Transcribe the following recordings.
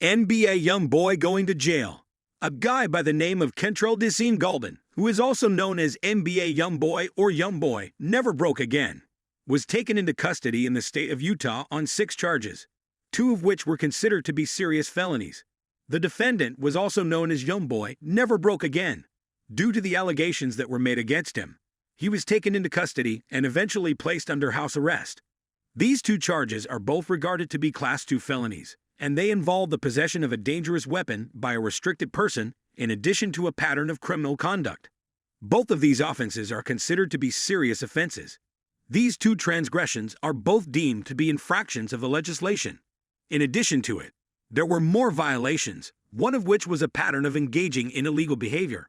NBA YoungBoy going to jail. A guy by the name of Kentrell Decine Galban, who is also known as NBA YoungBoy or YoungBoy, never broke again, was taken into custody in the state of Utah on 6 charges, 2 of which were considered to be serious felonies. The defendant was also known as YoungBoy never broke again. Due to the allegations that were made against him, he was taken into custody and eventually placed under house arrest. These 2 charges are both regarded to be Class 2 felonies, and they involve the possession of a dangerous weapon by a restricted person in addition to a pattern of criminal conduct. Both of these offenses are considered to be serious offenses. These 2 transgressions are both deemed to be infractions of the legislation. In addition to it, there were more violations, one of which was a pattern of engaging in illegal behavior.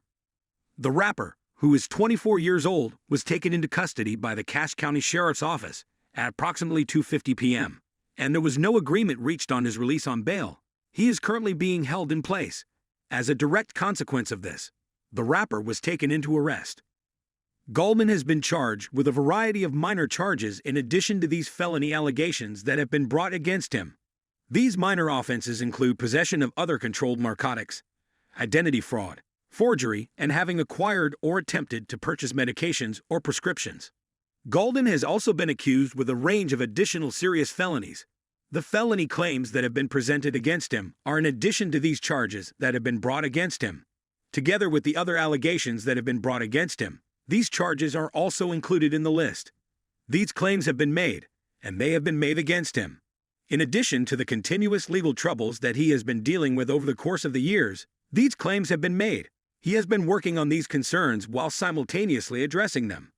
The rapper, who is 24 years old, was taken into custody by the Cache County Sheriff's Office at approximately 2:50 p.m., and there was no agreement reached on his release on bail. He is currently being held in place. As a direct consequence of this, the rapper was taken into arrest. Galban has been charged with a variety of minor charges in addition to these felony allegations that have been brought against him. These minor offenses include possession of other controlled narcotics, identity fraud, forgery, and having acquired or attempted to purchase medications or prescriptions. Galban has also been accused with a range of additional serious felonies. The felony claims that have been presented against him are in addition to these charges that have been brought against him. Together with the other allegations that have been brought against him, these charges are also included in the list. These claims have been made, and they have been made against him. In addition to the continuous legal troubles that he has been dealing with over the course of the years, these claims have been made. He has been working on these concerns while simultaneously addressing them.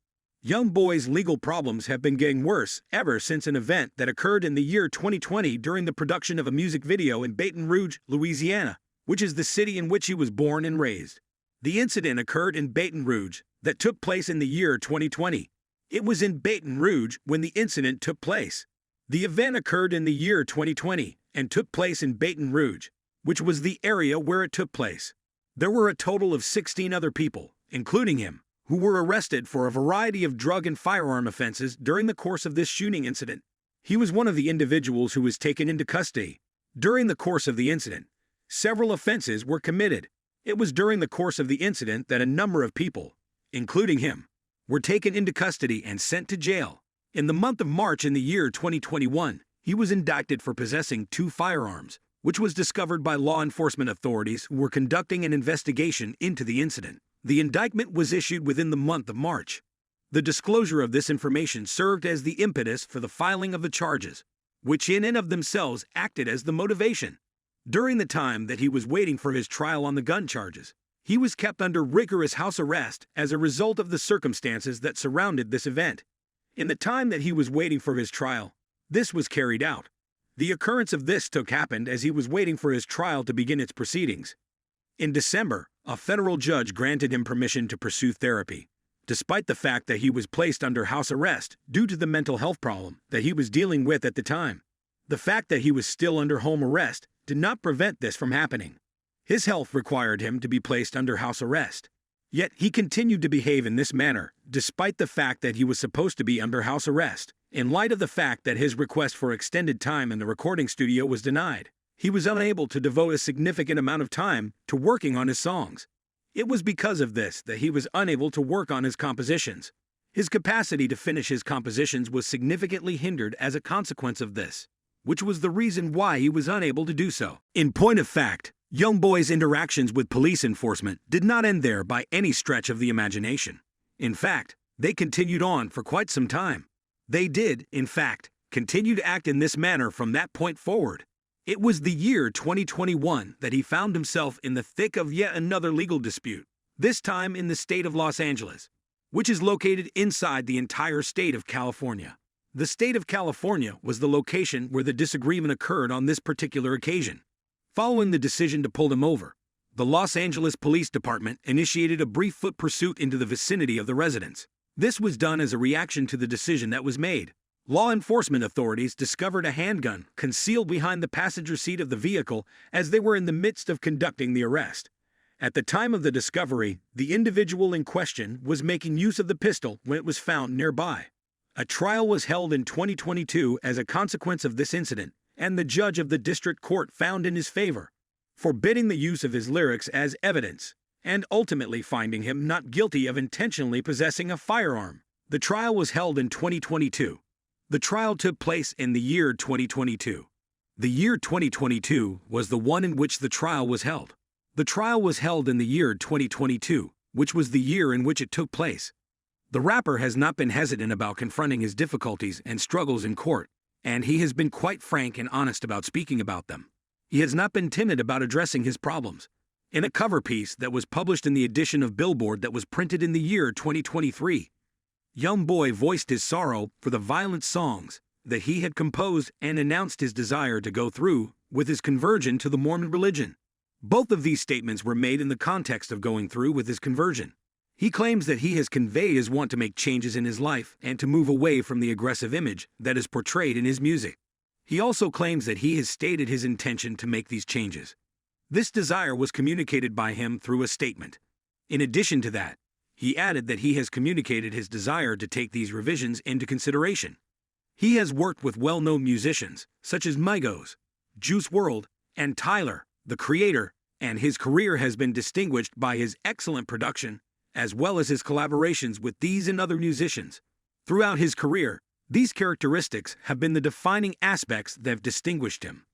YoungBoy's legal problems have been getting worse ever since an event that occurred in the year 2020 during the production of a music video in Baton Rouge, Louisiana, which is the city in which he was born and raised. The incident occurred in Baton Rouge that took place in the year 2020. It was in Baton Rouge when the incident took place. The event occurred in the year 2020 and took place in Baton Rouge, which was the area where it took place. There were a total of 16 other people, including him, who were arrested for a variety of drug and firearm offenses during the course of this shooting incident. He was one of the individuals who was taken into custody. During the course of the incident, several offenses were committed. It was during the course of the incident that a number of people, including him, were taken into custody and sent to jail. In the month of March in the year 2021, he was indicted for possessing 2 firearms, which was discovered by law enforcement authorities who were conducting an investigation into the incident. The indictment was issued within the month of March. The disclosure of this information served as the impetus for the filing of the charges, which in and of themselves acted as the motivation. During the time that he was waiting for his trial on the gun charges, he was kept under rigorous house arrest as a result of the circumstances that surrounded this event. In the time that he was waiting for his trial, this was carried out. The occurrence of this happened as he was waiting for his trial to begin its proceedings. In December, a federal judge granted him permission to pursue therapy, despite the fact that he was placed under house arrest due to the mental health problem that he was dealing with at the time. The fact that he was still under home arrest did not prevent this from happening. His health required him to be placed under house arrest. Yet he continued to behave in this manner, despite the fact that he was supposed to be under house arrest. In light of the fact that his request for extended time in the recording studio was denied, he was unable to devote a significant amount of time to working on his songs. It was because of this that he was unable to work on his compositions. His capacity to finish his compositions was significantly hindered as a consequence of this, which was the reason why he was unable to do so. In point of fact, YoungBoy's interactions with police enforcement did not end there by any stretch of the imagination. In fact, they continued on for quite some time. They did, in fact, continue to act in this manner from that point forward. It was the year 2021 that he found himself in the thick of yet another legal dispute, this time in the state of Los Angeles, which is located inside the entire state of California. The state of California was the location where the disagreement occurred on this particular occasion. Following the decision to pull him over, the Los Angeles Police Department initiated a brief foot pursuit into the vicinity of the residence. This was done as a reaction to the decision that was made. Law enforcement authorities discovered a handgun concealed behind the passenger seat of the vehicle as they were in the midst of conducting the arrest. At the time of the discovery, the individual in question was making use of the pistol when it was found nearby. A trial was held in 2022 as a consequence of this incident, and the judge of the district court found in his favor, forbidding the use of his lyrics as evidence, and ultimately finding him not guilty of intentionally possessing a firearm. The trial was held in 2022. The trial took place in the year 2022. The year 2022 was the one in which the trial was held. The trial was held in the year 2022, which was the year in which it took place. The rapper has not been hesitant about confronting his difficulties and struggles in court, and he has been quite frank and honest about speaking about them. He has not been timid about addressing his problems. In a cover piece that was published in the edition of Billboard that was printed in the year 2023, YoungBoy voiced his sorrow for the violent songs that he had composed and announced his desire to go through with his conversion to the Mormon religion. Both of these statements were made in the context of going through with his conversion. He claims that he has conveyed his want to make changes in his life and to move away from the aggressive image that is portrayed in his music. He also claims that he has stated his intention to make these changes. This desire was communicated by him through a statement. In addition to that, he added that he has communicated his desire to take these revisions into consideration. He has worked with well-known musicians such as Migos, Juice WRLD, and Tyler, the Creator, and his career has been distinguished by his excellent production, as well as his collaborations with these and other musicians. Throughout his career, these characteristics have been the defining aspects that have distinguished him.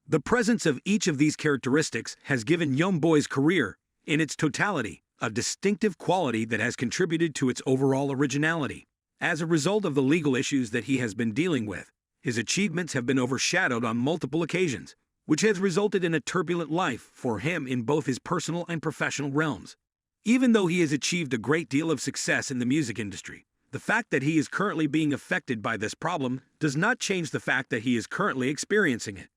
The presence of each of these characteristics has given YoungBoy's career, in its totality, a distinctive quality that has contributed to its overall originality. As a result of the legal issues that he has been dealing with, his achievements have been overshadowed on multiple occasions, which has resulted in a turbulent life for him in both his personal and professional realms. Even though he has achieved a great deal of success in the music industry, the fact that he is currently being affected by this problem does not change the fact that he is currently experiencing it.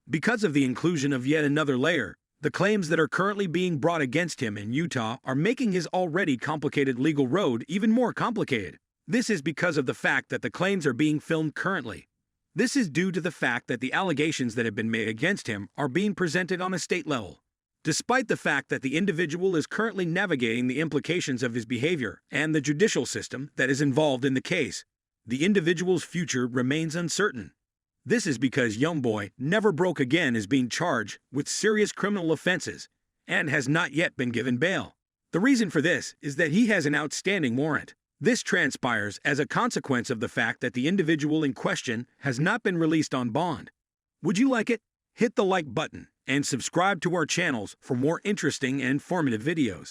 Because of the inclusion of yet another layer, the claims that are currently being brought against him in Utah are making his already complicated legal road even more complicated. This is because of the fact that the claims are being filmed currently. This is due to the fact that the allegations that have been made against him are being presented on a state level. Despite the fact that the individual is currently navigating the implications of his behavior and the judicial system that is involved in the case, the individual's future remains uncertain. This is because YoungBoy Never Broke Again is being charged with serious criminal offenses and has not yet been given bail. The reason for this is that he has an outstanding warrant. This transpires as a consequence of the fact that the individual in question has not been released on bond. Would you like it? Hit the like button and subscribe to our channels for more interesting and informative videos.